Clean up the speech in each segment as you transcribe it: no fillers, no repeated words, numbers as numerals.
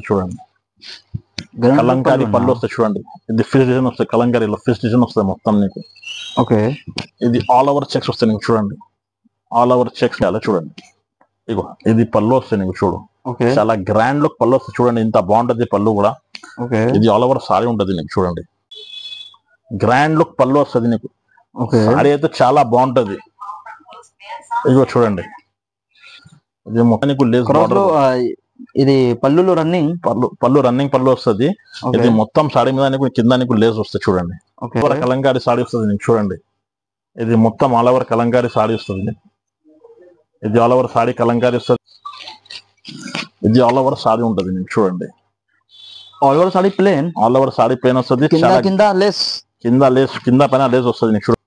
చూడండి కలంకారీ పళ్ళు వస్తాయి చూడండి. ఇది ఫిష్ డిజైన్ వస్తాయి, కలంకారీలో ఫిష్ డిజైన్ వస్తాయి మొత్తం నీకు. ఓకే, ఇది ఆల్ ఓవర్ చెక్స్ వస్తాయి నీకు చూడండి. ఆల్ ఓవర్ చెక్స్ అలా చూడండి. ఇగో ఇది పళ్ళు వస్తాయి నీకు చూడు. ఓకే, చాలా గ్రాండ్ లుక్ పళ్ళు వస్తాయి చూడండి. ఇంత బాగుంటది పళ్ళు కూడా. ఓకే, ఇది ఆల్ ఓవర్ సారీ ఉంటది నీకు చూడండి. గ్రాండ్ లుక్ పళ్ళు వస్తుంది నీకు. ఓకే, సారీ అయితే చాలా బాగుంటది. ఇగో చూడండి, ఇది మొత్తం నీకు లేస్ బార్డర్. ఇది పళ్ళులో రన్నింగ్ పళ్ళు రన్నింగ్ పళ్ళు వస్తుంది. ఇది మొత్తం సారీ మీద నీకు కింద నీకు లేస్ వస్తుంది చూడండి. కలంకారీ సారీ వస్తుంది నీకు చూడండి. ఇది మొత్తం ఆల్ ఓవర్ కలంకారీ సారీ వస్తుంది. ఇది ఆల్ ఓవర్ సారీ కలంకారీ వస్తుంది. ఇది ఆల్ ఓవర్ సారీ ఉంటది నీకు చూడండి. All over sari plain, all over sari plain వస్తుంది. కింద లేస్, కింద పైన లేస్ వస్తుంది నీకు చూడండి.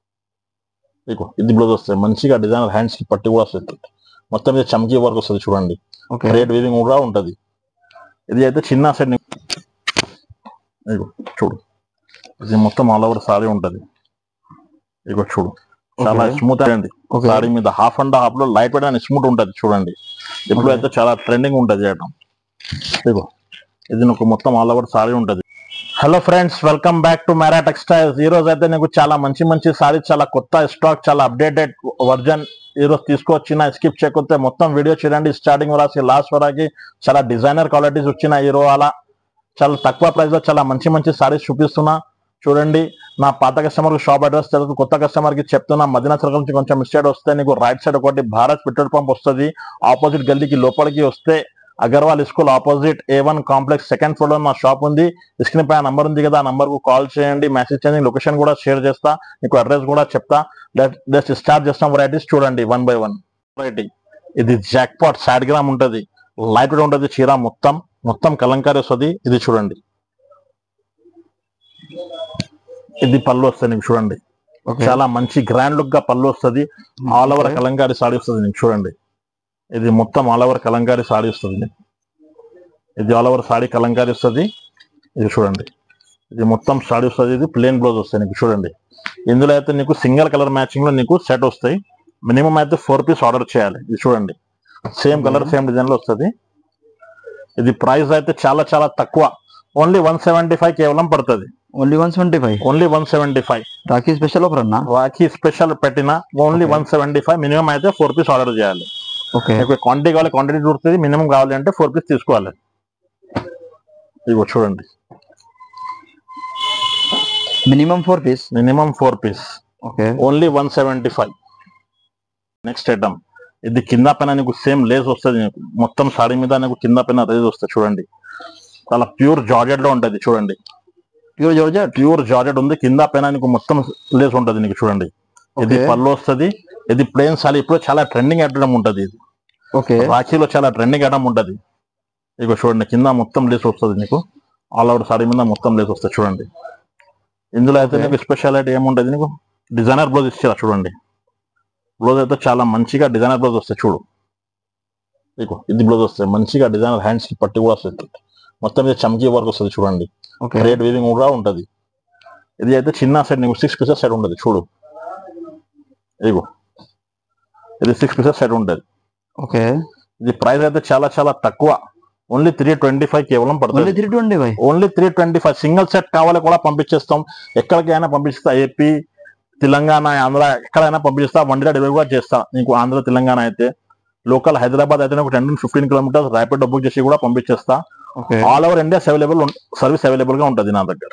ఇగో ఇది బ్లౌజ్ వస్తుంది. మంచిగా డిజైనర్ హ్యాండ్స్ కి పట్టి కూడా వస్తుంది. మొత్తం మీద చమ్కీ వర్క్ వస్తుంది చూడండి. రేట్ వీవింగ్ కూడా ఉంటది. ఇది అయితే చిన్న సెట్ ఇగో చూడు. ఇది మొత్తం ఆల్ ఓవర్ సారీ ఉంటది. ఇగో చూడు, చాలా స్మూత్ అండి. సారీ మీద హాఫ్ అండ్ హాఫ్ లో లైట్ వెయిట్ అండ్ స్మూత్ ఉంటది చూడండి. ఇప్పుడు అయితే చాలా ట్రెండింగ్ ఉంటది చేయడం. ఇగో ఇది నీకు మొత్తం ఆల్ ఓవర్ సారీ ఉంటది. Hello friends, welcome back to Mera textiles. ఈ రోజు అయితే నీకు చాలా మంచి సారీస్, చాలా కొత్త స్టాక్, చాలా అప్డేటెడ్ వర్జన్ ఈ రోజు తీసుకొచ్చిన. స్కిప్ చేయకపోతే మొత్తం వీడియో చూడండి స్టార్టింగ్ వరకు లాస్ట్ వరకు. చాలా డిజైనర్ క్వాలిటీస్ వచ్చిన ఈ రోజు అలా చాలా తక్కువ ప్రైస్ లో చాలా మంచి సారీస్ చూపిస్తున్నా చూడండి. నా పాత కస్టమర్ షాప్ అడ్రస్ తెలుసు, కొత్త కస్టమర్ కి చెప్తున్నా. మదీనా సర్కిల్ నుంచి కొంచెం మిస్టేక్ వస్తే నీకు రైట్ సైడ్ ఒకటి భారత్ పెట్రోల్ పంప్ వస్తుంది. ఆపోజిట్ గల్లీకి లోపలికి వస్తే Agarwal school opposite A1 complex second floor లో నా షాప్ ఉంది. స్క్రీన్ పై నంబర్ ఉంది కదా, ఆ నంబర్ కు కాల్ చేయండి, మెసేజ్ చేయండి. లొకేషన్ కూడా షేర్ చేస్తా, మీకు అడ్రస్ కూడా చెప్తా. జస్ట్ స్టార్ట్ చేస్తాం. వెరైటీస్ చూడండి 1 by 1 వెరైటీ. ఇది జాక్ పాట్ సాడ్ గ్రామ్ ఉంటది, లైట్ వెయిట్ ఉంటది. చీర మొత్తం కలంకారీ వస్తుంది. ఇది చూడండి, ఇది పళ్ళు వస్తుంది నీకు చూడండి. చాలా మంచి గ్రాండ్ లుక్ గా పళ్ళు వస్తుంది. ఆల్ ఓవర్ కలంకారీ సారీ వస్తుంది నీకు చూడండి. ఇది మొత్తం ఆల్ ఓవర్ కలంకారీ సారీ వస్తుంది. ఇది ఆల్ ఓవర్ సారీ కలంకారీ వస్తుంది. ఇది చూడండి, ఇది మొత్తం సారీ వస్తుంది. ఇది ప్లేన్ బ్లౌజ్ వస్తాయి నీకు చూడండి. ఇందులో అయితే నీకు సింగిల్ కలర్ మ్యాచింగ్ లో నీకు సెట్ వస్తాయి. మినిమం అయితే 4 పీస్ ఆర్డర్ చేయాలి. ఇది చూడండి, సేమ్ కలర్ సేమ్ డిజైన్ లో వస్తుంది. ఇది ప్రైస్ అయితే చాలా తక్కువ, ఓన్లీ 175 కేవలం పడుతుంది. ఓన్లీ 175. రాఖీ స్పెషల్ ఆఫర్ అన్న, రాఖీ స్పెషల్ పెట్టిన ఓన్లీ 175. మినిమం అయితే 4 పీస్ ఆర్డర్ చేయాలి. క్వాంటిటీ కావాలి, క్వాంటిటీ దొరుకుతుంది. మినిమం కావాలి అంటే 4 పీస్ తీసుకోవాలి. ఇగో చూడండి, minimum 4 piece. Only 175. Next item, ఇది కింద పైన నీకు సేమ్ లేస్ వస్తుంది. నీకు మొత్తం సారీ మీద నీకు కింద పైన రేజ్ వస్తుంది చూడండి. చాలా ప్యూర్ జార్జెట్ లో ఉంటది చూడండి. ప్యూర్ జార్జెట్ ఉంది. కింద పైన నీకు మొత్తం లేస్ ఉంటది నీకు చూడండి. ఇది పళ్ళు వస్తుంది. ఇది ప్లేన్ సారీ. ఇప్పుడు చాలా ట్రెండింగ్ ఐటమ్ ఉంటది. ఇది రాఖీలో చాలా ట్రెండింగ్ ఐటమ్ ఉంటది. ఇక చూడండి, కింద మొత్తం లేస్ వస్తుంది నీకు. ఆల్ ఓవర్ సారీ మీద మొత్తం లేస్ వస్తుంది చూడండి. ఇందులో అయితే నీకు స్పెషాలిటీ ఏముంటది, నీకు డిజైనర్ బ్లౌజ్ ఇచ్చారా చూడండి. బ్లౌజ్ అయితే చాలా మంచిగా డిజైనర్ బ్లౌజ్ వస్తాయి చూడు. ఇగో ఇది బ్లౌజ్ వస్తాయి. మంచిగా డిజైనర్ హ్యాండ్స్ కి పట్టి కూడా వస్తుంది. మొత్తం మీద చమ్కీ వర్క్ వస్తుంది చూడండి. రేట్ వీవింగ్ కూడా ఉంటది. ఇది అయితే చిన్న సెట్ నీకు 6 పీసెస్ సెట్ ఉంటది చూడు. ఇగో ఇది 6 పీసెస్ సెట్ ఉంటది. ఇది ప్రైస్ అయితే చాలా తక్కువ, ఓన్లీ 325 కేవలం పడుతుంది. ఓన్లీ 325. సింగిల్ సెట్ కావాలి కూడా పంపించేస్తాం. ఎక్కడికైనా పంపిస్తా, ఏపీ, తెలంగాణ, ఆంధ్ర, ఎక్కడైనా పంపిస్తా. 1 day డెలివరీ కూడా చేస్తా నీకు. ఆంధ్ర, తెలంగాణ అయితే లోకల్ హైదరాబాద్ అయితే 10-15 కిలోమీటర్స్ ర్యాపిడ్ బుక్ చేసి కూడా పంపించేస్తా. All over India service available గా ఉంటది నా దగ్గర.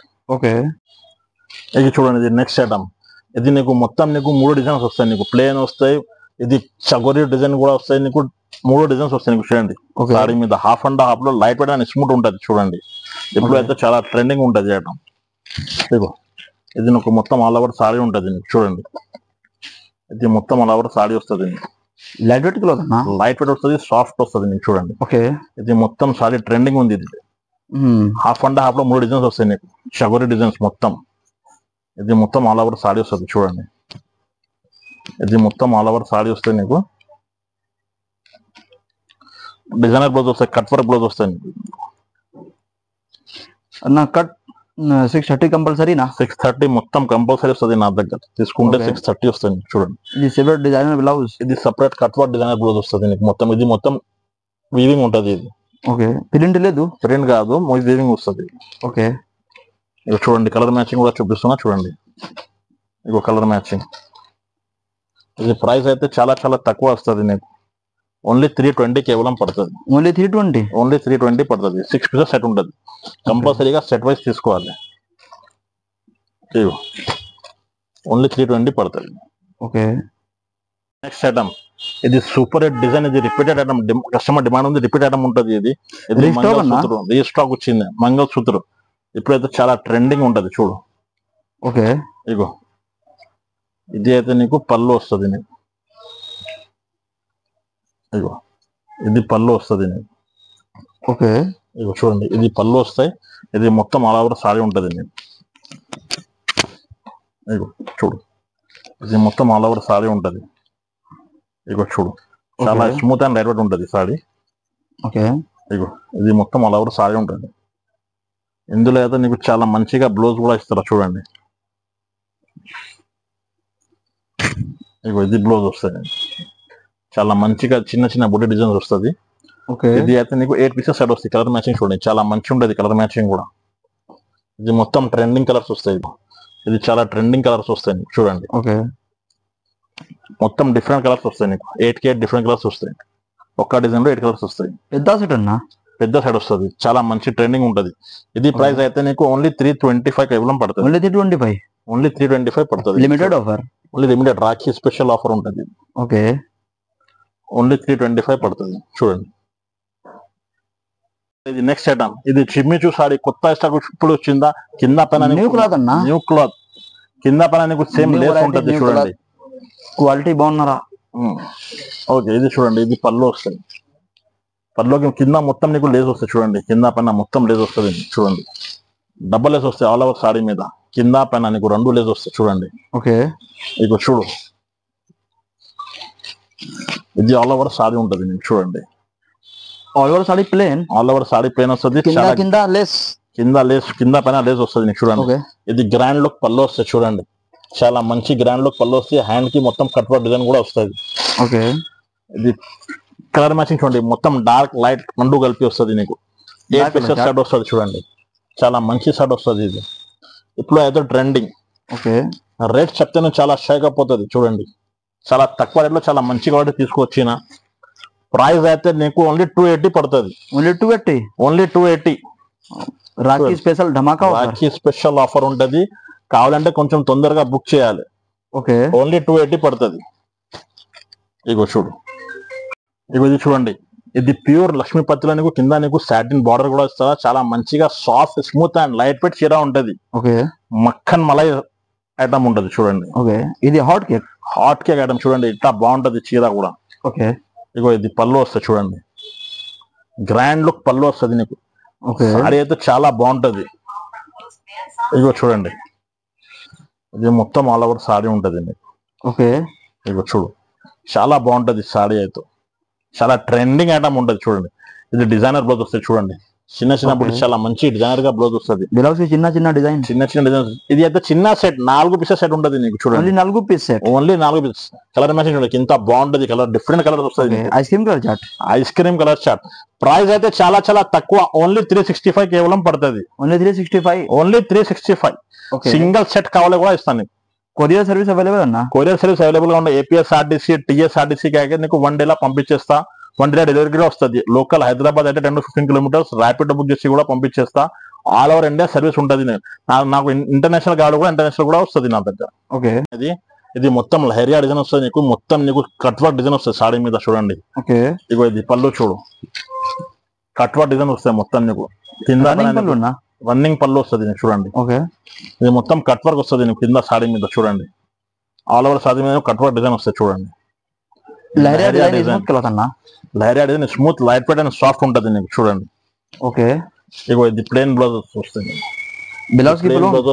ఇది చూడండి, ఇది నెక్స్ట్ ఐటమ్. ఇది నీకు మొత్తం నీకు 3 డిజైన్స్ వస్తాయి. నీకు ప్లేన్ వస్తాయి, ఇది చగోరి డిజైన్ కూడా వస్తాయి. నీకు 3 డిజైన్స్ వస్తాయి నీకు చూడండి. సారీ మీద హాఫ్ అండ్ హాఫ్ లో లైట్ వెయిట్ అండ్ స్మూత్ ఉంటది చూడండి. ఇప్పుడు అయితే చాలా ట్రెండింగ్ ఉంటది చేయడం. ఇగో ఇది నీకు మొత్తం ఆల్ ఓవర్ సారీ ఉంటది నీకు చూడండి. ఇది మొత్తం ఆల్ ఓవర్ సారీ వస్తుంది. లైట్ వెయిట్ వస్తుంది, సాఫ్ట్ వస్తుంది నీకు చూడండి. ఇది మొత్తం సారీ ట్రెండింగ్ ఉంది. ఇది హాఫ్ అండ్ హాఫ్ లో 3 డిజైన్స్ వస్తాయి నీకు, షగోరి డిజైన్స్ మొత్తం. ఇది మొత్తం ఆల్ ఓవర్ సారీ వస్తుంది చూడండి. ఇది మొత్తం ఆల్ ఓవర్ సారీ వస్తుంది నీకు. డిజైనర్ బ్లౌజ్ వస్తాయి, కట్ వర్క్ బ్లౌజ్ వస్తాయి నీకు. కట్ 630 కంపల్సరీ నా 630 మొత్తం కంపల్సరీ వస్తుంది నా దగ్గర. తీసుకుంటే 630 వస్తుంది చూడండి. ఇది సెపరేట్ డిజైనర్ బ్లౌజ్, ఇది separate cut work designer blouse వస్తుంది నీకు మొత్తం. ఇది మొత్తం వీవింగ్ ఉంటది. ఇది ఓకే ప్రింట్ లేదు. ప్రింట్ కాదు, మొయ్ వీవింగ్ వస్తుంది. ఓకే ఇక చూడండి కలర్ మ్యాచింగ్ కూడా చూపిస్తున్నా చూడండి. ఇగో కలర్ మ్యాచింగ్. ఇది ప్రైస్ అయితే చాలా చాలా తక్కువ వస్తుంది నీకు. ఓన్లీ 320 కేవలం పడుతుంది. ఓన్లీ 320. ఓన్లీ 320 పడుతుంది. 6 పీసెస్ సెట్ ఉంటుంది. కంపల్సరీగా సెట్ వైజ్ తీసుకోవాలి. ఇగో ఓన్లీ 320 పడుతుంది. ఓకే నెక్స్ట్ ఐటమ్, ఇది సూపర్ హిట్ డిజైన్. ఇది రిపీటెడ్ ఐటమ్, కస్టమర్ డిమాండ్ ఉంది. రిపీట్ ఐటమ్ ఉంటుంది. ఇది మంగళసూత్రం రీస్టాక్ వచ్చింది. మంగళసూత్రం ఇప్పుడైతే చాలా ట్రెండింగ్ ఉంటది చూడు. ఓకే ఇగో ఇది అయితే నీకు పళ్ళు వస్తుంది. నీకు ఇగో ఇది పళ్ళు వస్తుంది నీకు. ఓకే ఇగో చూడండి ఇది పళ్ళు వస్తాయి. ఇది మొత్తం ఆల్ ఓవర్ సారీ ఉంటుంది. నీకు ఇగో చూడు, ఇది మొత్తం ఆల్ ఓవర్ సారీ ఉంటుంది. ఇగో చూడు, చాలా స్మూత్ అండ్ లైట్ వెయిట్ ఉంటుంది సారీ. ఓకే ఇగో ఇది మొత్తం ఆల్ ఓవర్ సారీ ఉంటుంది. ఇందులో అయితే నీకు చాలా మంచిగా బ్లౌజ్ కూడా ఇస్తారు చూడండి. ఇగో ఇది బ్లౌజ్ వస్తుంది. చాలా మంచిగా చిన్న చిన్న బుట్టి డిజైన్స్ వస్తుంది. ఓకే ఇది అయితే నీకు 8 పీసెస్ సెట్ వస్తాయి. కలర్ మ్యాచింగ్ చూడండి, చాలా మంచి ఉంటుంది కలర్ మ్యాచింగ్ కూడా. ఇది మొత్తం ట్రెండింగ్ కలర్స్ వస్తాయి. ఇది చాలా ట్రెండింగ్ కలర్స్ వస్తాయి నీకు చూడండి. ఓకే మొత్తం డిఫరెంట్ కలర్స్ వస్తాయి నీకు. 8 కి 8 డిఫరెంట్ కలర్స్ వస్తాయి. ఒక్క డిజైన్ లో 8 కలర్స్ వస్తాయి. పెద్ద సెట్ అన్నా, పెద్ద సెట్ వస్తుంది. చాలా మంచి ట్రెండింగ్ ఉంటుంది. ఇది ప్రైస్ అయితే నీకు ఓన్లీ 325 కేవలం పడుతుంది. ఓన్లీ 325. ఓన్లీ 325 పడుతుంది. Limited offer. Only limited Rakhi special offer ఉంటుంది. ఓకే ఓన్లీ 325 పడుతుంది చూడండి. ఇది నెక్స్ట్ ఐటమ్, ఇది చిమ్మిచూ సారీ కొత్త స్టాక్ ఇప్పుడు వచ్చిందా. కింద పైన న్యూ క్లాత్ అన్నా, న్యూ క్లాత్. కింద పైన నీకు సేమ్ లేస్ ఉంటుంది చూడండి. క్వాలిటీ బాగున్నారా. ఓకే ఇది చూడండి, ఇది పళ్ళు వస్తుంది. పళ్ళుకి కింద మొత్తం నీకు లేస్ వస్తాయి చూడండి. కింద పైన మొత్తం లేస్ వస్తుంది చూడండి. డబల్ లేస్ వస్తాయి ఆల్ ఓవర్ సారీ మీద. కింద పైన నీకు 2 లేస్ వస్తాయి చూడండి. ఓకే ఇక చూడు, ఇది ఆల్ ఓవర్ సారీ ఉంటుంది నీకు చూడండి. All over sari plain. All over sari plain వస్తుంది. కింద లేస్, కింద పైన లేస్ వస్తుంది నీకు చూడండి. ఓకే ఇది గ్రాండ్ లుక్ పళ్ళు వస్తాయి చూడండి. చాలా మంచి గ్రాండ్ లుక్ పళ్ళు వస్తాయి. హ్యాండ్ కి మొత్తం కట్ వర్క్ డిజైన్ కూడా వస్తుంది. ఓకే ఇది కలర్ మ్యాచింగ్ చూడండి. మొత్తం డార్క్ లైట్ 2 కలిపి వస్తుంది నీకు. 8 పీసెస్ షర్ట్ వస్తుంది చూడండి. చాలా మంచి షర్ట్ వస్తుంది. ఇది ఇప్పుడు అయితే ట్రెండింగ్. ఓకే రేట్ చెప్తేనే చాలా షేక్ అయిపోతుంది చూడండి. చాలా తక్కువ రేట్ లో చాలా మంచి క్వాలిటీ తీసుకొచ్చిన. ప్రైస్ అయితే నీకు ఓన్లీ 280 పడుతుంది. ఓన్లీ 280. ఓన్లీ 280. రాఖీ స్పెషల్ ధమాకా ఆఫర్. రాఖీ స్పెషల్ ఆఫర్ ఉంటది. కావాలంటే కొంచెం తొందరగా బుక్ చేయాలి. ఓకే ఓన్లీ 280 పడుతుంది. ఇగో చూడు, ఇగో ఇది చూడండి. ఇది ప్యూర్ లక్ష్మీపతిలో నీకు కింద నీకు సాటిన్ బార్డర్ కూడా ఇస్తారా. చాలా మంచిగా soft smooth and light wait చీర ఉంటది. ఓకే మక్కన్ మలై ఐటమ్ ఉంటది చూడండి. ఓకే ఇది hot cake. Hot cake item చూడండి. ఇట్లా బాగుంటది చీర కూడా. ఓకే ఇగో ఇది పళ్ళు వస్తుంది చూడండి. గ్రాండ్ లుక్ పళ్ళు వస్తుంది నీకు. ఓకే సారీ అయితే చాలా బాగుంటది. ఇగో చూడండి, ఇది మొత్తం ఆల్ ఓవర్ సారీ ఉంటది నీకు. ఓకే ఇగో చూడు, చాలా బాగుంటది సారీ అయితే. చాలా ట్రెండింగ్ ఐటమ్ ఉంటది చూడండి. ఇది డిజైనర్ బ్లౌజ్ వస్తుంది చూడండి. చిన్న చిన్న బుట్టి చాలా మంచి డిజైనర్ గా బ్లౌజ్ వస్తుంది. బ్లౌజ్ చిన్న చిన్న డిజైన్, చిన్న చిన్న డిజైన్. ఇది అయితే చిన్న సెట్ 4 పీసెస్ సెట్ ఉంటది నీకు చూడండి. 4 piece set. Only 4 pieces. Colour matching చూడండి. ఇంత బాగుంటది కలర్. డిఫరెంట్ కలర్ వస్తుంది. Ice cream colour chart. Ice cream colour chart. Price అయితే చాలా చాలా తక్కువ. ఓన్లీ 365 కేవలం పడుతుంది. ఓన్లీ 365. ఓన్లీ 365. సింగిల్ సెట్ కావాలి కూడా ఇస్తాను. కొరియర్ సర్వీస్ అవైలబుల్ అన్న. కొరియర్ సర్వీస్ అవైలబుల్ గా ఉంది. ఏపీఎస్ఆర్టీసీ, టీఎస్ఆర్టీసీకి అయితే నీకు 1 డేలా పంపించేస్తా. 1 డే డెలివరీ కూడా వస్తుంది. లోకల్ హైదరాబాద్ అయితే 10 to 15 కిలోమీటర్స్ ర్యాపిడ్ బుక్ చేసి కూడా పంపించేస్తా. ఆల్ ఓవర్ ఇండియా సర్వీస్ ఉంటుంది. నాకు ఇంటర్నేషనల్ కార్డు కూడా ఇంటర్నేషనల్ కూడా వస్తుంది నా దగ్గర. ఓకే ఇది మొత్తం లహరియా డిజైన్ వస్తుంది నీకు. మొత్తం నీకు కట్ వర్క్ డిజైన్ వస్తుంది సాడీ మీద చూడండి. ఓకే ఇగో ఇది పళ్ళు చూడు. కట్ వర్క్ డిజైన్ వస్తాయి మొత్తం నీకు. కింద రన్నింగ్ పళ్ళు వస్తుంది నీకు చూడండి. ఓకే ఇది మొత్తం కట్ వర్క్ వస్తుంది నీకు కింద సాడీ మీద చూడండి. ఆల్ ఓవర్ సాడీ మీద కట్ వర్క్ డిజైన్ వస్తాయి చూడండి. Leheriya design smooth light weight and soft ఉంటుంది నీకు చూడండి. ఓకే ఇగో ఇది ప్లేన్ బ్లౌజ్ వస్తుంది. బ్లౌజ్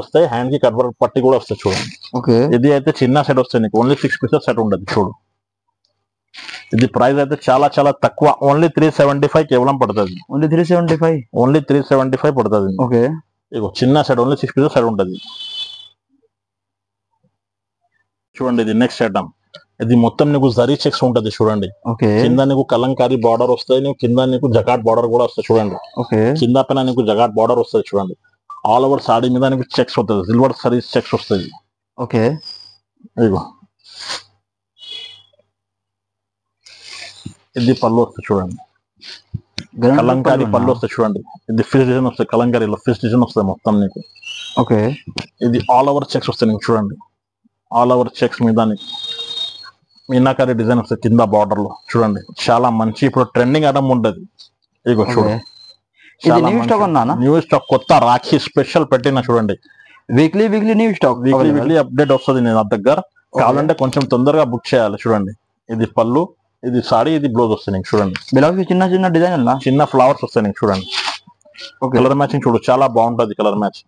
వస్తాయి. హ్యాండ్ కి కట్ వర్క్ పట్టి కూడా వస్తాయి చూడండి. ఓకే ఇది అయితే చిన్న సెట్ వస్తుంది నీకు. ఓన్లీ 6 పీసెస్ సెట్ ఉంటుంది చూడు. ఇది ప్రైస్ అయితే చాలా చాలా తక్కువ. ఓన్లీ 375 కేవలం పడుతుంది. ఓన్లీ 375. ఓన్లీ 375 పడుతుంది. ఓకే ఇగో చిన్న సెట్ ఓన్లీ 6 పీసెస్ సెట్ ఉంటుంది చూడండి. ఇది నెక్స్ట్ ఐటమ్. ఇది మొత్తం నీకు జరీ చెక్స్ ఉంటది చూడండి. ఓకే కింద నీకు కలంకారీ బార్డర్ వస్తాయి, నీకు కింద నీకు జకాట్ బార్డర్ కూడా వస్తాయి చూడండి. ఓకే కింద పైన నీకు జకాట్ బార్డర్ వస్తుంది చూడండి. ఆల్ ఓవర్ సాడీ మీద నీకు చెక్స్ వస్తుంది, సిల్వర్ సరీ చెక్స్ వస్తాయి. ఓకే ఇదిగో ఇది పళ్ళు వస్తుంది చూడండి, కలంకారీ పళ్ళు వస్తాయి చూడండి. ఇది ఫిష్ డిజైన్ వస్తాయి, కలంకారీలో ఫిష్ డిజైన్ వస్తాయి మొత్తం నీకు. ఓకే ఇది ఆల్ ఓవర్ చెక్స్ వస్తాయి నీకు చూడండి. ఆల్ ఓవర్ చెక్స్ మీద మీనాకారి డిజైన్ వస్తాయి కింద బార్డర్ లో చూడండి. చాలా మంచి ఇప్పుడు ట్రెండింగ్ ఐటమ్ ఉంటది. ఇదిగో చూడండి, న్యూ స్టాక్ కొత్త రాఖీ స్పెషల్ పెట్టిన చూడండి. Weekly new stock, weekly update వస్తుంది నేను దగ్గర. కావాలంటే కొంచెం తొందరగా బుక్ చేయాలి చూడండి. ఇది పళ్ళు, ఇది సాడీ, ఇది బ్లౌజ్ వస్తాయి నీకు చూడండి. బ్లౌజ్ చిన్న చిన్న డిజైన్ చిన్న ఫ్లవర్స్ వస్తాయి నీకు చూడండి. కలర్ మ్యాచింగ్ చూడు, చాలా బాగుంటది కలర్ మ్యాచ్.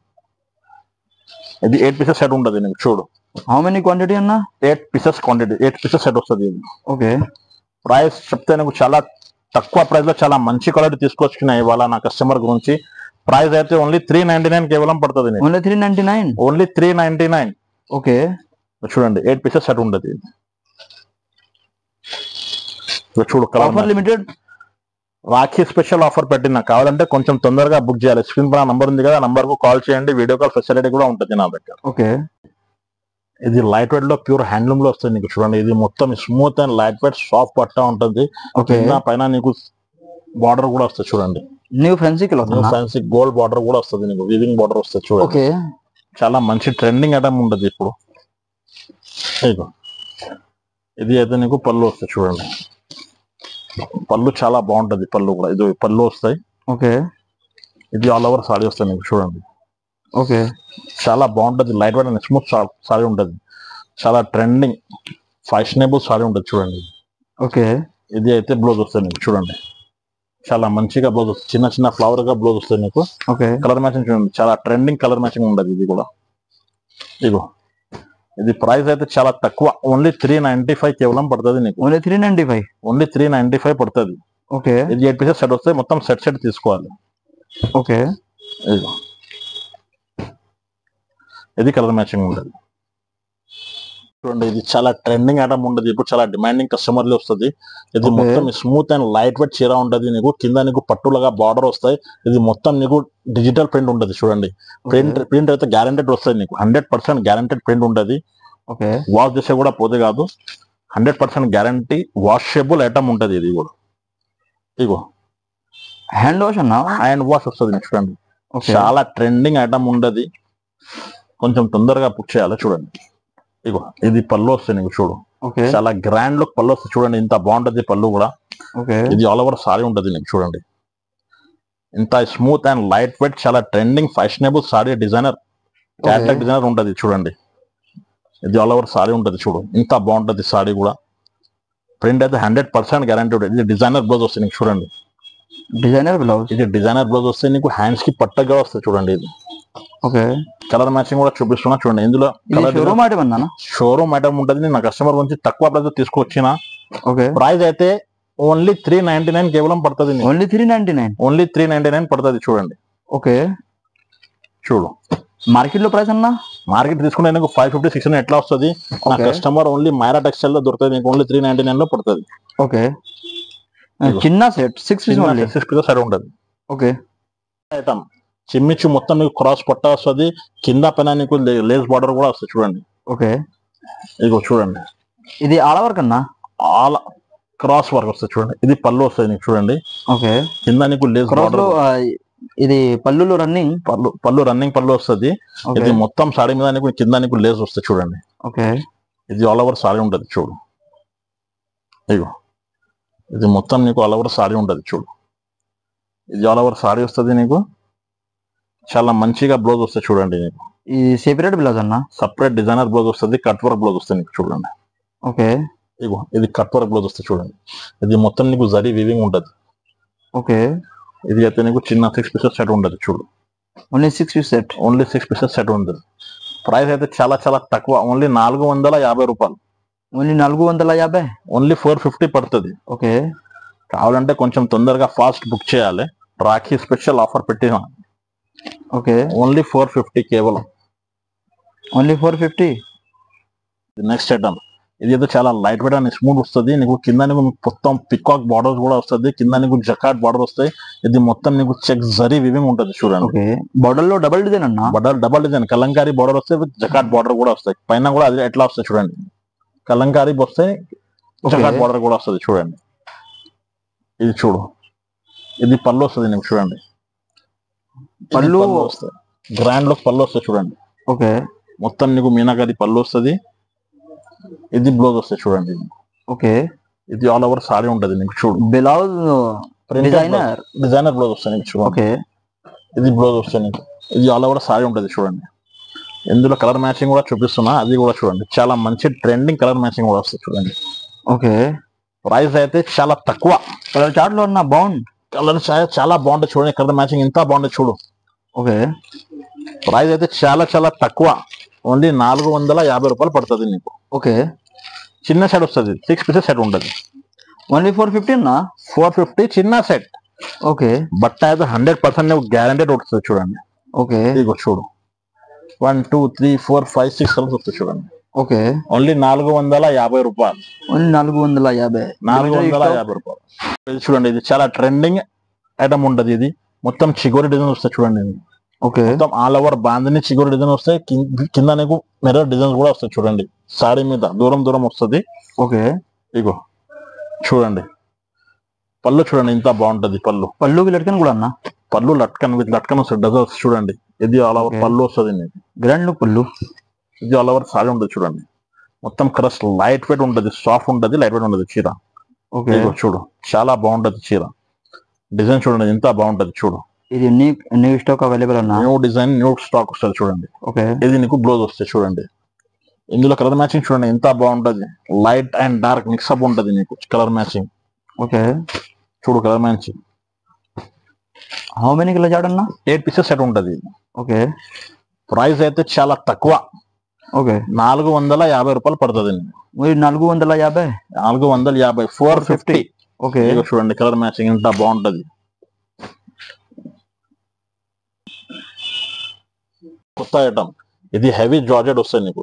ఇది 8 పీసెస్ సెట్ ఉంటది నీకు చూడు. హౌ మెనీ క్వాంటిటీ అన్న? 8 పీసెస్ క్వాంటిటీ, 8 పీసెస్ సెట్ వస్తుంది. ఓకే ప్రైస్ చెప్తే నీకు చాలా తక్కువ ప్రైస్ లో చాలా మంచి క్వాలిటీ తీసుకొచ్చుకున్నాయి ఇవాళ నా కస్టమర్ గురించి. ప్రైస్ అయితే ఓన్లీ 399 కేవలం పడుతుంది. ఓన్లీ 399. ఓన్లీ 399. ఓకే చూడండి 8 పీసెస్ సెట్ ఉంటది. చూడు offer limited Rakhi special offer పెట్టిన. కావాలంటే కొంచెం తొందరగా బుక్ చేయాలి. స్క్రీన్ పైన నంబర్ ఉంది కదా, నంబర్ కు కాల్ చేయండి. వీడియో కాల్ ఫెసిలిటీ కూడా ఉంటుంది నా దగ్గర. ఓకే ఇది లైట్ వెయిట్ లో ప్యూర్ హ్యాండ్లూమ్ లో వస్తుంది నీకు చూడండి. ఇది మొత్తం smooth and light weight soft పట్టా ఉంటుంది. పైన నీకు బార్డర్ కూడా వస్తుంది చూడండి. న్యూ ఫ్యాన్సీ గోల్డ్ బార్డర్ కూడా వస్తుంది నీకు, వీవింగ్ బార్డర్ వస్తుంది చూడండి. చాలా మంచి ట్రెండింగ్ ఐటమ్ ఉంటుంది ఇప్పుడు. ఇది అయితే నీకు పళ్ళు వస్తాయి చూడండి. పళ్ళు చాలా బాగుంటది, పళ్ళు కూడా ఇది పళ్ళు వస్తాయి. ఓకే ఇది ఆల్ ఓవర్ సాడీ వస్తాయి నీకు చూడండి. ఓకే చాలా బాగుంటది, light weight and smooth sorry ఉంటది. చాలా ట్రెండింగ్ ఫ్యాషనబుల్ సారీ ఉంటది చూడండి. ఓకే ఇది అయితే బ్లౌజ్ వస్తుంది నీకు చూడండి. చాలా మంచిగా బ్లౌజ్ వస్తుంది, చిన్న చిన్న ఫ్లవర్ గా బ్లౌజ్ వస్తుంది నీకు. ఓకే కలర్ మ్యాచింగ్ చూడండి, చాలా ట్రెండింగ్ కలర్ మ్యాచింగ్ ఉండదు ఇది కూడా. ఇగో ఇది ప్రైస్ అయితే చాలా తక్కువ, ఓన్లీ 395 కేవలం పడుతుంది నీకు. ఓన్లీ 395. ఓన్లీ 395 పడుతుంది. ఓకే ఇది 8 పీసెస్ సెట్ వస్తాయి, మొత్తం సెట్ తీసుకోవాలి. ఓకే ఇది కలర్ మ్యాచింగ్ ఉంటుంది చూడండి. ఇది చాలా ట్రెండింగ్ ఐటమ్ ఉంటుంది ఇప్పుడు, చాలా డిమాండింగ్ కస్టమర్లు వస్తుంది. ఇది మొత్తం స్మూత్ అండ్ లైట్ వెయిట్ చీర ఉంటుంది నీకు. కింద నీకు పట్టులుగా బార్డర్ వస్తాయి. ఇది మొత్తం నీకు డిజిటల్ ప్రింట్ ఉంటుంది చూడండి. ప్రింట్ అయితే గ్యారెంటెడ్ వస్తుంది నీకు, 100% గ్యారెంటెడ్ ప్రింట్ ఉంటుంది. వాష్ చేసే కూడా పోతే కాదు, 100% గ్యారంటీ వాషబుల్ ఐటమ్ ఉంటుంది ఇది కూడా. ఇగో హ్యాండ్ వాష్ అన్న, హ్యాండ్ వాష్ వస్తుంది చూడండి. చాలా ట్రెండింగ్ ఐటమ్ ఉండదు, కొంచెం తొందరగా బుక్ చేయాలి చూడండి. ఇగో ఇది పళ్ళు వస్తుంది నీకు చూడు. చాలా గ్రాండ్ లుక్ పళ్ళు వస్తుంది చూడండి. ఇంత బాగుంటది పళ్ళు కూడా. ఇది ఆల్ ఓవర్ సారీ ఉంటది నీకు చూడండి. ఇంత స్మూత్ అండ్ లైట్ వెయిట్, చాలా trending fashionable sorry, designer catalogue designer ఉంటది చూడండి. ఇది ఆల్ ఓవర్ సారీ ఉంటది చూడు, ఇంత బాగుంటది సారీ కూడా. ప్రింట్ అయితే 100% గ్యారంటీ ఉంటుంది. ఇది డిజైనర్ బ్లౌజ్ వస్తుంది నీకు చూడండి. డిజైనర్ బ్లౌజ్, ఇది డిజైనర్ బ్లౌజ్ వస్తే నీకు హ్యాండ్స్ కి పట్టగా వస్తుంది చూడండి. ఇది ఓకే కలర్ మ్యాచింగ్ కూడా చూపిస్తున్నా చూడండి. ఇందులో షోరూమ్ ఐటమ్ ఉంటుంది. నా కస్టమర్ గురించి తక్కువ ప్రైస్ తీసుకొచ్చిన. ప్రైస్ అయితే ఓన్లీ 399 కేవలం పడుతుంది. ఓన్లీ 399 పడుతుంది చూడండి. ఓకే చూడు మార్కెట్ లో ప్రైస్ అన్నా, మార్కెట్ తీసుకుంటే నీకు 550, 600 ఎట్లా వస్తుంది. నా కస్టమర్ ఓన్లీ మైరా టెక్స్టైల్ లో దొరుకుతుంది నీకు, ఓన్లీ 399 లో పడుతుంది. ఓకే చిన్న సెట్ 6 పీసెస్ సెట్ ఉంటుంది. ఓకే ఐటమ్ చిమ్మిచ్చు మొత్తం నీకు క్రాస్ పట్టా వస్తుంది. కింద పైన నీకు లేస్ బార్డర్ కూడా వస్తుంది చూడండి. ఓకే ఇదిగో చూడండి, ఇది ఆల్ వర్క్ అన్నా, ఆల్ క్రాస్ వర్క్ వస్తుంది చూడండి. ఇది పళ్ళు వస్తుంది నీకు చూడండి. ఓకే కింద నీకు లేస్ బార్డర్, ఇది పళ్ళు రన్నింగ్ పళ్ళు వస్తుంది. ఇది మొత్తం సాడీ మీద నీకు కింద నీకు లేస్ వస్తుంది చూడండి. ఓకే ఇది ఆల్ ఓవర్ సారీ ఉంటది చూడు. ఇగో ఇది మొత్తం నీకు ఆల్ ఓవర్ సారీ ఉంటది చూడు. ఇది ఆల్ ఓవర్ సారీ వస్తుంది నీకు. చాలా మంచిగా బ్లౌజ్ వస్తుంది చూడండి నీకు. ఇది సెపరేట్ బ్లౌజ్ అన్న, సపరేట్ డిజైనర్ బ్లౌజ్ వస్తుంది. కట్ వర్క్ బ్లౌజ్ వస్తుంది నీకు చూడండి. ఓకే ఇగో ఇది కట్ వర్క్ బ్లౌజ్ వస్తుంది చూడండి. ఇది మొత్తం నీకు జరీ వీవింగ్ ఉంటది. ఓకే ఇది అయితే నీకు చిన్న 6 పీసెస్ సెట్ ఉండదు చూడు. Only 6 piece set, only 6 pieces set ఉంటుంది. ప్రైస్ అయితే చాలా చాలా తక్కువ, ఓన్లీ 450 రూపాయలు. ఓన్లీ 450, ఓన్లీ 450 పడుతుంది. ఓకే కావాలంటే కొంచెం తొందరగా ఫాస్ట్ బుక్ చేయాలి. రాఖీ స్పెషల్ ఆఫర్ పెట్టిన. ఓకే ఓన్లీ 450 కేవలం, ఓన్లీ 450. నెక్స్ట్ ఐటమ్ ఇది అయితే చాలా లైట్ వెయిట్ అండ్ స్మూత్ వస్తుంది. నీకు కింద నీకు మొత్తం పికాక్ బార్డర్స్ కూడా వస్తుంది, కింద నీకు జకాట్ బార్డర్ వస్తాయి. ఇది మొత్తం నీకు చెక్ జరీ వివింగ్ ఉంటుంది చూడండి. ఓకే, బార్డర్ లో డబుల్ డిజైన్ అన్న. డబల్ డిజైన్ కలంకారీ బార్డర్ వస్తాయి, విత్ జకాట్ బార్డర్ కూడా వస్తాయి. పైన కూడా అది ఎట్లా వస్తాయి చూడండి, కలంకారీ వస్తాయి, జకాట్ బార్డర్ కూడా వస్తుంది చూడండి. ఇది చూడు, ఇది పళ్ళు వస్తుంది నీకు చూడండి. పళ్ళు వస్తాయి, గ్రాండ్ లో పళ్ళు వస్తాయి చూడండి. ఓకే, మొత్తం నీకు మీనాకారి పళ్ళు వస్తుంది. ఇది బ్లౌజ్ వస్తాయి చూడండి. ఓకే, ఇది ఆల్ ఓవర్ సారీ ఉంటది నీకు చూడు. బ్లౌజ్ డిజైనర్ బ్లౌజ్ వస్తాయి నీకు చూడు. ఓకే, ఇది బ్లౌజ్ వస్తాయి నీకు. ఇది ఆల్ ఓవర్ సారీ ఉంటది చూడండి. ఇందులో కలర్ మ్యాచింగ్ కూడా చూపిస్తున్నా, అది కూడా చూడండి. చాలా మంచి ట్రెండింగ్ కలర్ మ్యాచింగ్ కూడా వస్తుంది చూడండి. ఓకే, ప్రైస్ అయితే చాలా తక్కువ. కలర్ చార్ట్ లో ఉన్న బాగుంది, కలర్ చాలా బాగుంటుంది చూడండి. కలర్ మ్యాచింగ్ ఇంత బాగుంటుంది చూడు. ఓకే, ప్రైస్ అయితే చాలా తక్కువ. ఓన్లీ 450 రూపాయలు పడుతుంది నీకు. ఓకే, చిన్న సెట్ వస్తుంది, 6 పీసెస్ సెట్ ఉంటుంది. ఓన్లీ 450 అన్న. 450 చిన్న సెట్. ఓకే, బట్ట అయితే 100% నీకు గ్యారంటెడ్ వస్తుంది చూడండి. ఓకే, ఇదిగో చూడు, 1 2 3 4 5 6 కలర్స్ వస్తుంది చూడండి. ఓకే, ఓన్లీ 450 రూపాయలు. ఓన్లీ 450. 450 రూపాయలు. ఇది చూడండి, ఇది చాలా ట్రెండింగ్ ఐటమ్ ఉంటది. ఇది మొత్తం చిగోరి డిజైన్ వస్తాయి చూడండి. ఇది ఓకే, మొత్తం ఆల్ ఓవర్ బాందని చిగోరి డిజైన్ వస్తాయి. కింద నీకు మిర్రర్ డిజైన్స్ కూడా వస్తాయి చూడండి. సారీ మీద దూరం వస్తుంది. ఓకే, ఇగో చూడండి, పళ్ళు చూడండి ఎంత బాగుంటది. పళ్ళుకి లట్కన్ కూడా అన్న. పళ్ళు లట్కన్ విత్ లట్కన్ వస్తుంది, డజన్ వస్తుంది చూడండి. ఇది ఆల్ ఓవర్ పళ్ళు వస్తుంది నీకు, గ్రాండ్ లుక్ పళ్ళు. ఇది ఆల్ ఓవర్ సారీ ఉంటుంది చూడండి. మొత్తం క్రష్ లైట్ వెయిట్ ఉంటది, సాఫ్ట్ ఉంటది, లైట్ వెయిట్ ఉంటది చీర. ఓకే, ఇగో చూడు, చాలా బాగుంటది చీర. డిజైన్ చూడండి ఎంత బాగుంటది చూడు. ఇది న్యూ స్టాక్ అవైలబుల్ అన్న. న్యూ డిజైన్ న్యూ స్టాక్ వస్తుంది చూడండి. ఓకే, ఇది నీకు బ్లౌజ్ వస్తుంది చూడండి. ఇందులో కలర్ మ్యాచింగ్ చూడండి ఎంత బాగుంటది. లైట్ అండ్ డార్క్ మిక్స్అప్ ఉంటది నీకు కలర్ మ్యాచింగ్. ఓకే, చూడు colour matching. How many colour chart అన్న? 8 పీసెస్ సెట్ ఉంటది. ఓకే, ప్రైస్ అయితే చాలా తక్కువ. ఓకే, 450 రూపాయలు పడుతుంది. 450. 450 450. ఓకే, ఇదిగో చూడండి కలర్ మ్యాచింగ్ ఎంత బాగుంటది. కొత్త ఐటమ్. ఇది హెవీ జార్జెట్ వస్తాయి నీకు.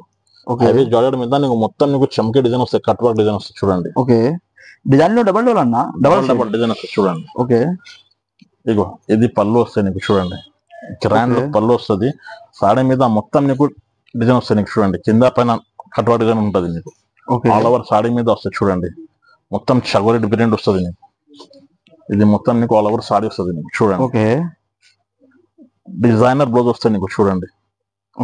హెవీ జార్జెట్ మీద నీకు మొత్తం నీకు చమ్కే డిజైన్ వస్తాయి, కట్ వర్క్ డిజైన్ వస్తాయి చూడండి. ఓకే, డిజైన్ లో డబల్ డోల్ అన్న. డబల్ డిజైన్ వస్తాయి చూడండి. ఓకే, ఇగో ఇది పళ్ళు వస్తాయి నీకు చూడండి. గ్రాండ్ పళ్ళు వస్తుంది. సారీ మీద మొత్తం నీకు డిజైన్ వస్తాయి నీకు చూడండి. కింద పైన కట్ వర్క్ డిజైన్ ఉంటుంది నీకు. ఆల్ ఓవర్ సారీ మీద వస్తాయి చూడండి. మొత్తం చగోరి ప్రింట్ వస్తుంది నీకు. ఇది మొత్తం నీకు ఆల్ ఓవర్ సారీ వస్తుంది నీకు చూడండి. ఓకే, డిజైనర్ బ్లౌజ్ వస్తాయి నీకు చూడండి.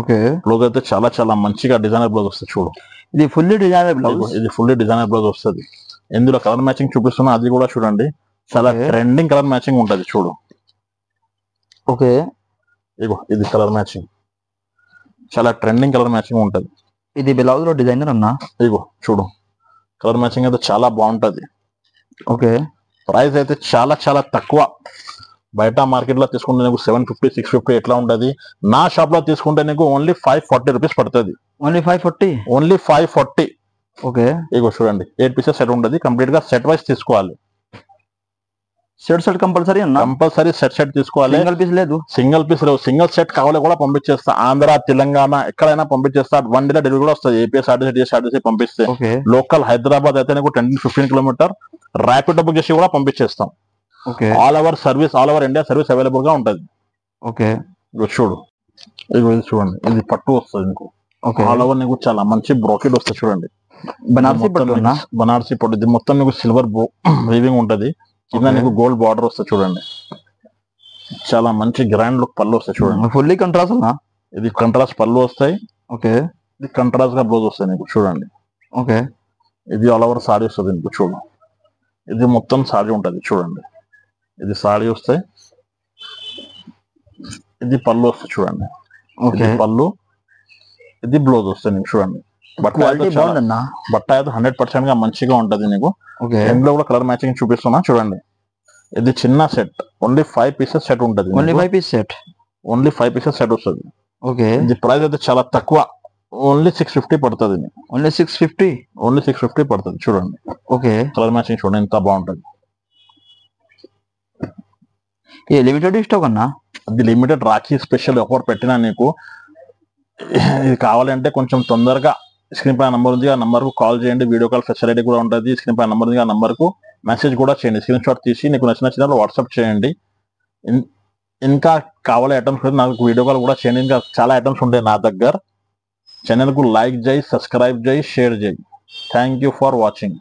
ఓకే, బ్లౌజ్ అయితే చాలా మంచిగా డిజైనర్ బ్లౌజ్ వస్తుంది చూడు. ఇది ఫుల్లీ డిజైనర్ బ్లౌజ్. ఇది ఫుల్లీ డిజైనర్ బ్లౌజ్ వస్తుంది. ఇందులో కలర్ మ్యాచింగ్ చూపిస్తున్నా, అది కూడా చూడండి. చాలా ట్రెండింగ్ కలర్ మ్యాచింగ్ ఉంటది చూడు. ఓకే, ఇగో ఇది కలర్ మ్యాచింగ్, చాలా ట్రెండింగ్ కలర్ మ్యాచింగ్ ఉంటది. ఇది బ్లౌజ్ లో డిజైనర్ అన్న. ఇగో చూడు, కలర్ మ్యాచింగ్ అయితే చాలా బాగుంటది. ఓకే, ప్రైస్ అయితే చాలా తక్కువ. బయట మార్కెట్ లో తీసుకుంటే నీకు 750 650 ఎట్లా ఉంటది. నా షాప్ లో తీసుకుంటే నీకు ఓన్లీ 540 రూపీస్ పడుతుంది. ఓన్లీ 540. ఓన్లీ 540. ఓకే, ఇగో చూడండి 8 పీసెస్ సెట్ ఉంటది. కంప్లీట్ గా సెట్ వైస్ తీసుకోవాలి. సెట్ కంపల్సరీ అన్న. కంపల్సరీ సెట్ తీసుకోవాలి. సింగిల్ పీస్ లేదు. సింగిల్ పీస్ లేవు. సింగిల్ సెట్ కావాలి కూడా పంపించేస్తా. ఆంధ్ర తెలంగాణ ఎక్కడైనా పంపించేస్తా. 1 డే డెలివరీ కూడా వస్తుంది. ఏపీఎస్ పంపిస్తే. లోకల్ హైదరాబాద్ అయితే నీకు 10-15 కిలోమీటర్ ర్యాపిడ్ బుక్ చేసి కూడా పంపించేస్తాం. All over service, all over India service available గా ఉంటది. ఓకే, చూడు, ఇది చూడండి, ఇది పట్టు వస్తుంది నీకు. ఆల్ ఓవర్ నీకు చాలా మంచి బ్రోకెట్ వస్తుంది చూడండి. బనారసి పట్టు. ఇది మొత్తం నీకు సిల్వర్ వీవింగ్ ఉంటది. కింద నీకు గోల్డ్ బార్డర్ వస్తుంది చూడండి. చాలా మంచి గ్రాండ్ లుక్ పళ్ళు వస్తాయి చూడండి. ఫుల్లీ కంట్రాస్ట్ అన్న. ఇది కంట్రాస్ట్ పళ్ళు వస్తాయి. ఓకే, ఇది కంట్రాస్ట్ గా బ్లౌజ్ వస్తాయి నీకు చూడండి. ఓకే, ఇది ఆల్ ఓవర్ సారీ వస్తుంది నీకు చూడు. ఇది మొత్తం సారీ ఉంటది చూడండి. ఇది సారీ వస్తాయి. ఇది పళ్ళు వస్తుంది చూడండి. ఇది పళ్ళు, ఇది బ్లౌజ్ వస్తాయి నీకు చూడండి. బట్ట అయితే 100% గా మంచిగా ఉంటది నీకు. ఇందులో కూడా కలర్ మ్యాచింగ్ చూపిస్తున్నా చూడండి. ఇది చిన్న సెట్, ఓన్లీ 5 పీసెస్ సెట్ ఉంటది. ఓన్లీ 5 పీసెస్ సెట్ వస్తుంది. ఇది ప్రైస్ అయితే చాలా తక్కువ. ఓన్లీ 650 పడుతుంది. ఓన్లీ 650 పడుతుంది చూడండి. ఓకే, కలర్ మ్యాచింగ్ చూడండి ఎంత బాగుంటది. లిమిటెడ్ స్టాక్ అన్నా. అది లిమిటెడ్ రాఖీ స్పెషల్ ఆఫర్ పెట్టినా నీకు. ఇది కావాలంటే కొంచెం తొందరగా స్క్రీన్ పై నంబర్ ఉంది, ఆ నంబర్ కు కాల్ చేయండి. వీడియో కాల్ ఫెసిలిటీ కూడా ఉంటుంది. స్క్రీన్ పై నంబర్ ఉంది, ఆ నంబర్ కు మెసేజ్ కూడా చేయండి. స్క్రీన్ షాట్ తీసి నీకు నచ్చిన వాట్సాప్ చేయండి. ఇంకా కావాలి ఐటమ్స్ నాకు వీడియో కాల్ కూడా చేయండి. ఇంకా చాలా ఐటమ్స్ ఉంటాయి నా దగ్గర. ఛానల్ కు లైక్ చేయి, సబ్స్క్రైబ్ చేయి, షేర్ చేయి. Thank you for watching.